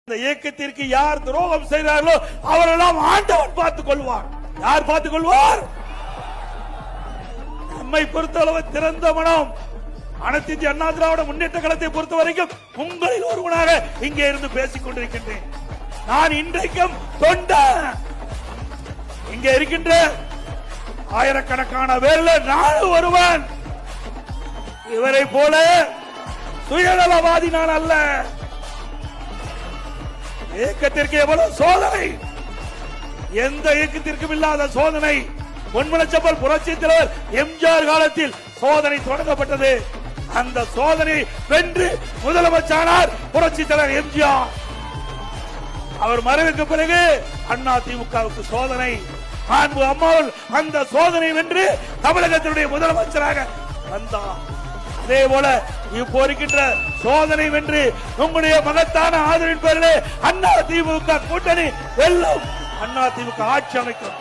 இந்த இயக்கத்திற்கு யார் துரோகம் செய்தார்களோ அவரெல்லாம் ஆண்டவன் பார்த்துக் கொள்வார். யார் பார்த்துக் கொள்வார்? நம்மை பொறுத்தளவு திறந்த மனம். அனைத்து இந்திய அண்ணா திராவிட முன்னேற்ற கழகத்தை பொறுத்த வரைக்கும் உங்களில் ஒருவனாக இங்கே இருந்து பேசிக் கொண்டிருக்கின்றேன். நான் இன்றைக்கும் தொண்டன். இங்கே இருக்கின்ற ஆயிரக்கணக்கான பேர்ல நானும் ஒருவன். இவரை போல சுயநலவாதி நான் அல்ல. இயக்கத்திற்கு எவ்வளவு சோதனை, எந்த இயக்கத்திற்கும் இல்லாத சோதனை. பொன்மனச்செம்மல் புரட்சி தலைவர் எம்ஜிஆர் காலத்தில் சோதனை தொடங்கப்பட்டது. அந்த சோதனை வென்று முதலமைச்சரானார் புரட்சி தலைவர் எம்ஜிஆர். அவர் மறைவுக்கு பிறகு அண்ணா திமுகவுக்கு சோதனை. அன்பு அம்மாவில் அந்த சோதனை வென்று தமிழகத்தினுடைய முதலமைச்சராக வந்தார். அதே போல இப்போ இருக்கின்ற சோதனை வென்று உங்களுடைய மகத்தான ஆதரவின் பேரிலே அண்ணா திமுக கூட்டணி வெல்லும். அண்ணா திமுக ஆட்சி அமைக்கும்.